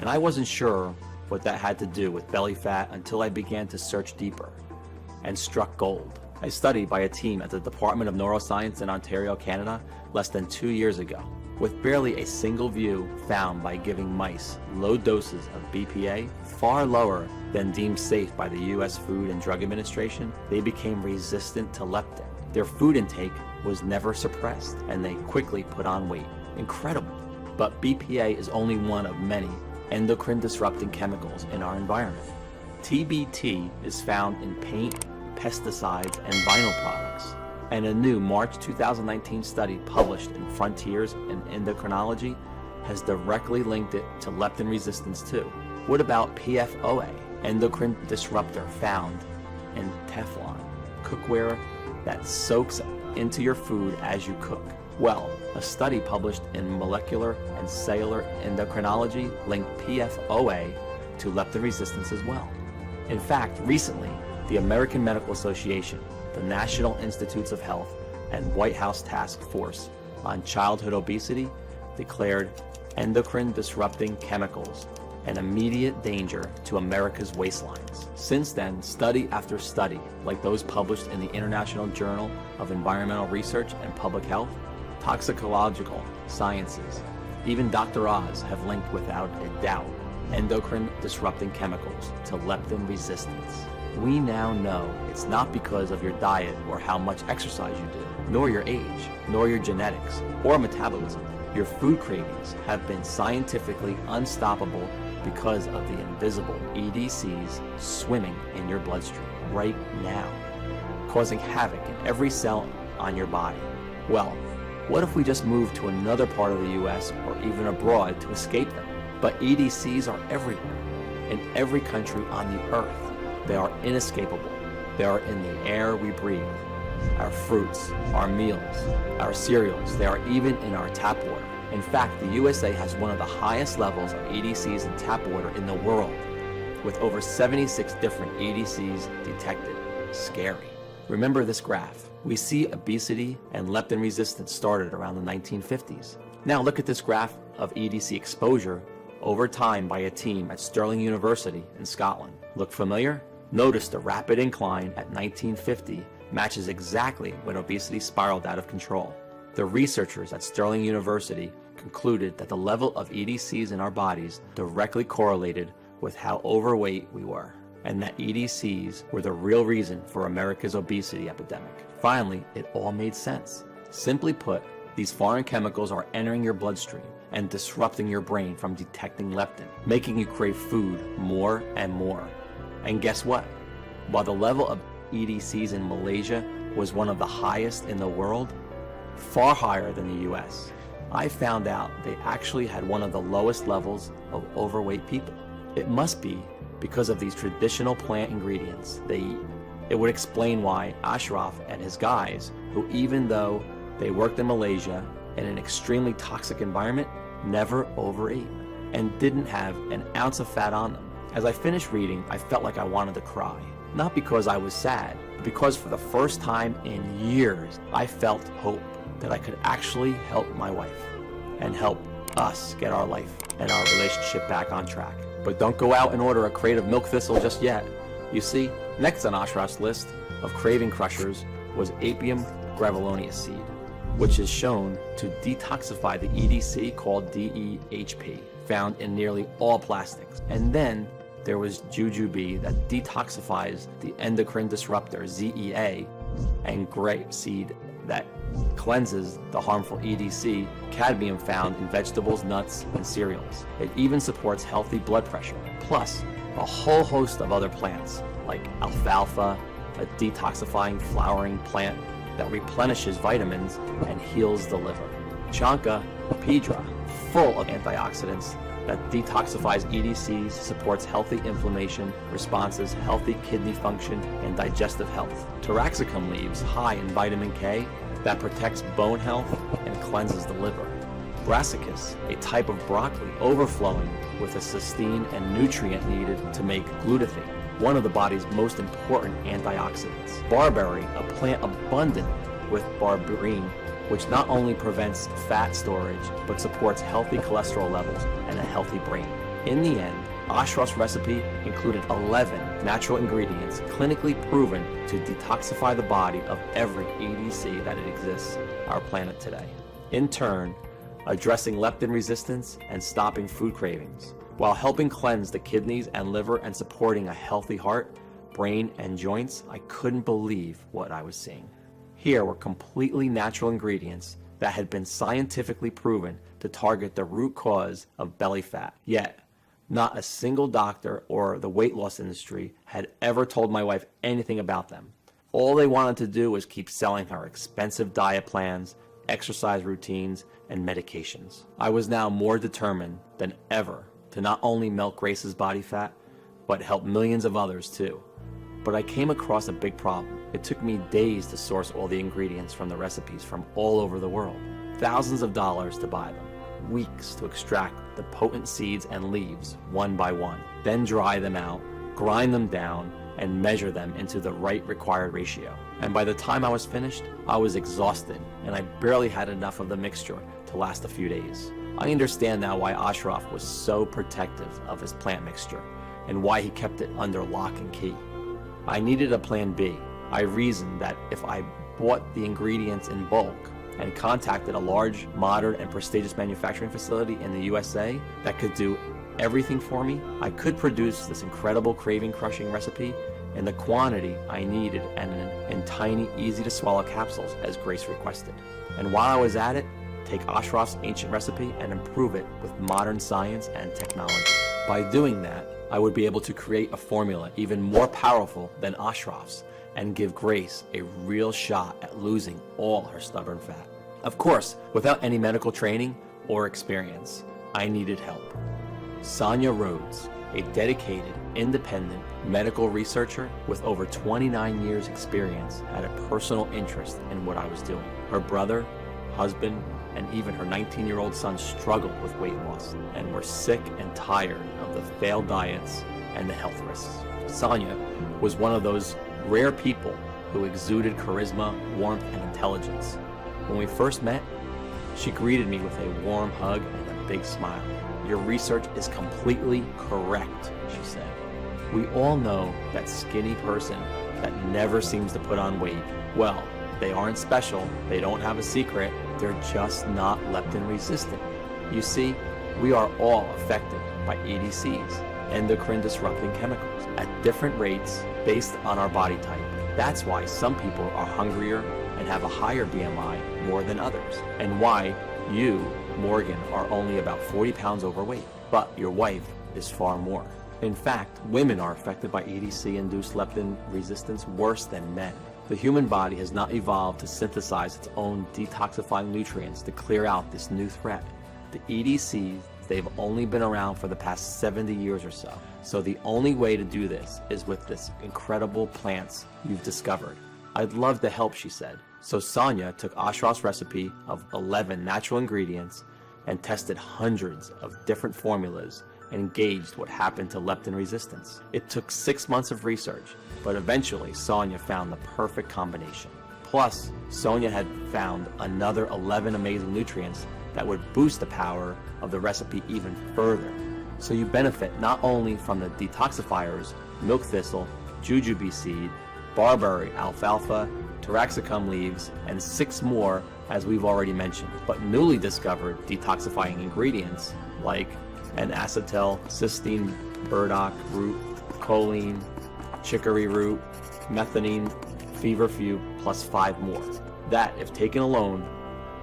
And I wasn't sure what that had to do with belly fat until I began to search deeper and struck gold. A study by a team at the Department of Neuroscience in Ontario, Canada, less than 2 years ago, with barely a single view found by giving mice low doses of BPA, far lower than deemed safe by the U.S. Food and Drug Administration, they became resistant to leptin. Their food intake was never suppressed, and they quickly put on weight. Incredible. But BPA is only one of many endocrine disrupting chemicals in our environment. TBT is found in paint, pesticides, and vinyl products. And a new March 2019 study published in Frontiers in Endocrinology has directly linked it to leptin resistance too. What about PFOA, endocrine disruptor found in Teflon, cookware that soaks into your food as you cook? Well, a study published in Molecular and Cellular Endocrinology linked PFOA to leptin resistance as well. In fact, recently, the American Medical Association, the National Institutes of Health, and White House Task Force on Childhood Obesity declared endocrine disrupting chemicals an immediate danger to America's waistlines. Since then, study after study, like those published in the International Journal of Environmental Research and Public Health, Toxicological Sciences, even Dr. Oz have linked without a doubt endocrine disrupting chemicals to leptin resistance. We now know it's not because of your diet or how much exercise you do, nor your age, nor your genetics, or metabolism. Your food cravings have been scientifically unstoppable because of the invisible EDCs swimming in your bloodstream right now, causing havoc in every cell on your body. Well, what if we just moved to another part of the US or even abroad to escape them? But EDCs are everywhere, in every country on the earth. They are inescapable. They are in the air we breathe, our fruits, our meals, our cereals. They are even in our tap water. In fact, the USA has one of the highest levels of EDCs in tap water in the world, with over 76 different EDCs detected. Scary. Remember this graph. We see obesity and leptin resistance started around the 1950s. Now look at this graph of EDC exposure over time by a team at Stirling University in Scotland. Look familiar? Notice the rapid incline at 1950 matches exactly when obesity spiraled out of control. The researchers at Stirling University concluded that the level of EDCs in our bodies directly correlated with how overweight we were, and that EDCs were the real reason for America's obesity epidemic. Finally, it all made sense. Simply put, these foreign chemicals are entering your bloodstream and disrupting your brain from detecting leptin, making you crave food more and more. And guess what? While the level of EDCs in Malaysia was one of the highest in the world, far higher than the US, I found out they actually had one of the lowest levels of overweight people. It must be because of these traditional plant ingredients they eat. It would explain why Ashraf and his guys, who even though they worked in Malaysia in an extremely toxic environment, never overate and didn't have an ounce of fat on them. As I finished reading, I felt like I wanted to cry. Not because I was sad, but because for the first time in years, I felt hope that I could actually help my wife and help us get our life and our relationship back on track. But don't go out and order a crate of milk thistle just yet. You see, next on Ashraf's list of craving crushers was Apium graveolonius seed, which is shown to detoxify the EDC called DEHP, found in nearly all plastics. And then there was jujube that detoxifies the endocrine disruptor ZEA, and grapeseed that cleanses the harmful EDC, cadmium found in vegetables, nuts, and cereals. It even supports healthy blood pressure, plus a whole host of other plants like alfalfa, a detoxifying flowering plant that replenishes vitamins and heals the liver. Chanca pedra, full of antioxidants that detoxifies EDCs, supports healthy inflammation responses, healthy kidney function, and digestive health. Taraxacum leaves, high in vitamin K, that protects bone health and cleanses the liver. Brassicus, a type of broccoli overflowing with a cysteine and nutrient needed to make glutathione, one of the body's most important antioxidants. Barberry, a plant abundant with berberine, which not only prevents fat storage, but supports healthy cholesterol levels and a healthy brain. In the end, Ashraf's recipe included 11 natural ingredients clinically proven to detoxify the body of every EDC that it exists on our planet today. In turn, addressing leptin resistance and stopping food cravings, while helping cleanse the kidneys and liver and supporting a healthy heart, brain, and joints. I couldn't believe what I was seeing. Here were completely natural ingredients that had been scientifically proven to target the root cause of belly fat, yet not a single doctor or the weight loss industry had ever told my wife anything about them. All they wanted to do was keep selling her expensive diet plans, exercise routines, and medications. I was now more determined than ever to not only melt Grace's body fat, but help millions of others too. But I came across a big problem. It took me days to source all the ingredients from the recipes from all over the world, thousands of dollars to buy them, weeks to extract the potent seeds and leaves one by one, then dry them out, grind them down, and measure them into the right required ratio. And by the time I was finished, I was exhausted, and I barely had enough of the mixture to last a few days. I understand now why Ashraf was so protective of his plant mixture, and why he kept it under lock and key. I needed a plan B. I reasoned that if I bought the ingredients in bulk and contacted a large, modern, and prestigious manufacturing facility in the USA that could do everything for me, I could produce this incredible craving-crushing recipe in the quantity I needed and in tiny, easy-to-swallow capsules as Grace requested. And while I was at it, take Ashraf's ancient recipe and improve it with modern science and technology. By doing that, I would be able to create a formula even more powerful than Ashraf's and give Grace a real shot at losing all her stubborn fat. Of course, without any medical training or experience, I needed help. Sonia Rhodes, a dedicated, independent medical researcher with over 29 years experience, had a personal interest in what I was doing. Her brother, husband, and even her 19-year-old son struggled with weight loss and were sick and tired of the failed diets and the health risks. Sonia was one of those rare people who exuded charisma, warmth, and intelligence. When we first met, she greeted me with a warm hug and a big smile. "Your research is completely correct," she said. "We all know that skinny person that never seems to put on weight. Well, they aren't special, they don't have a secret, they're just not leptin resistant. You see, we are all affected by EDCs, endocrine disrupting chemicals, at different rates based on our body type. That's why some people are hungrier and have a higher BMI more than others, and why you, Morgan, are only about 40 pounds overweight, but your wife is far more. In fact, women are affected by EDC-induced leptin resistance worse than men. The human body has not evolved to synthesize its own detoxifying nutrients to clear out this new threat. The EDCs, they've only been around for the past 70 years or so. So the only way to do this is with this incredible plants you've discovered. I'd love to help," she said. So Sonia took Ashraf's recipe of 11 natural ingredients and tested hundreds of different formulas and gauged what happened to leptin resistance. It took 6 months of research, but eventually Sonia found the perfect combination. Plus, Sonia had found another 11 amazing nutrients that would boost the power of the recipe even further. So you benefit not only from the detoxifiers, milk thistle, jujube seed, barberry, alfalfa, taraxacum leaves, and 6 more as we've already mentioned, but newly discovered detoxifying ingredients like an acetyl cysteine burdock root, choline, chicory root, methionine, feverfew, plus 5 more. That, if taken alone,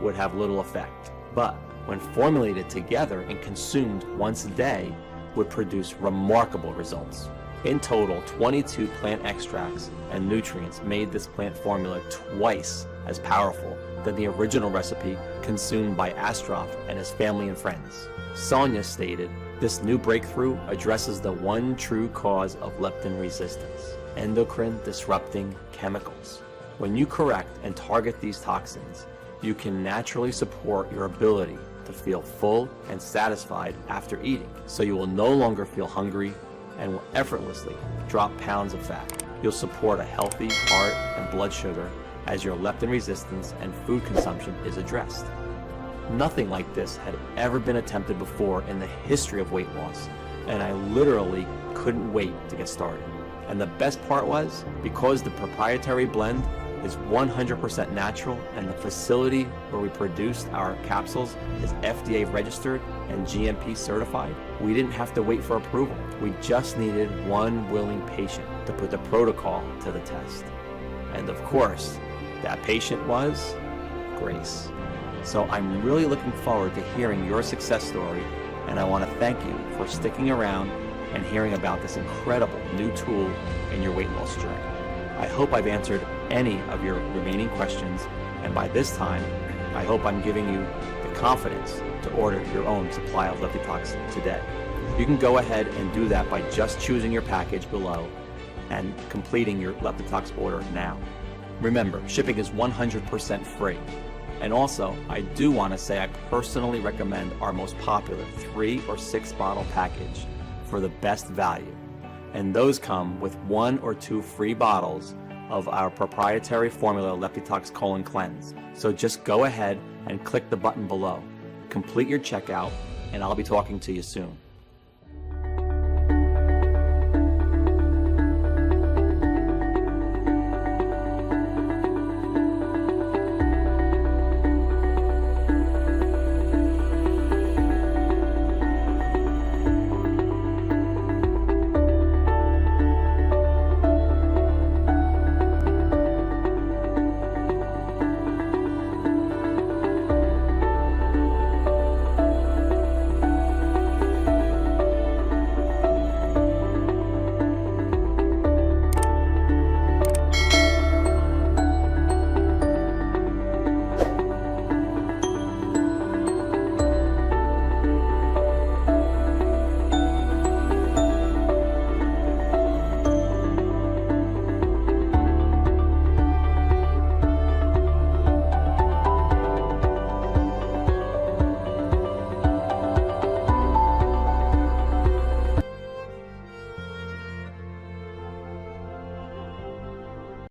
would have little effect, but when formulated together and consumed once a day, would produce remarkable results. In total, 22 plant extracts and nutrients made this plant formula twice as powerful than the original recipe consumed by Ashraf and his family and friends. Sonia stated, "This new breakthrough addresses the one true cause of leptin resistance, endocrine disrupting chemicals. When you correct and target these toxins, you can naturally support your ability to feel full and satisfied after eating, so you will no longer feel hungry and will effortlessly drop pounds of fat. You'll support a healthy heart and blood sugar as your leptin resistance and food consumption is addressed." Nothing like this had ever been attempted before in the history of weight loss, and I literally couldn't wait to get started. And the best part was, because the proprietary blend is 100% natural and the facility where we produced our capsules is FDA registered and GMP certified, we didn't have to wait for approval. We just needed one willing patient to put the protocol to the test. And of course, that patient was Grace. So I'm really looking forward to hearing your success story, and I want to thank you for sticking around and hearing about this incredible new tool in your weight loss journey. I hope I've answered any of your remaining questions, and by this time, I hope I'm giving you the confidence to order your own supply of LipiTox today. You can go ahead and do that by just choosing your package below and completing your LipiTox order now. Remember, shipping is 100% free. And also, I do want to say I personally recommend our most popular 3 or 6 bottle package for the best value. And those come with 1 or 2 free bottles of our proprietary formula LipiTox Colon Cleanse. So just go ahead and click the button below. Complete your checkout, and I'll be talking to you soon.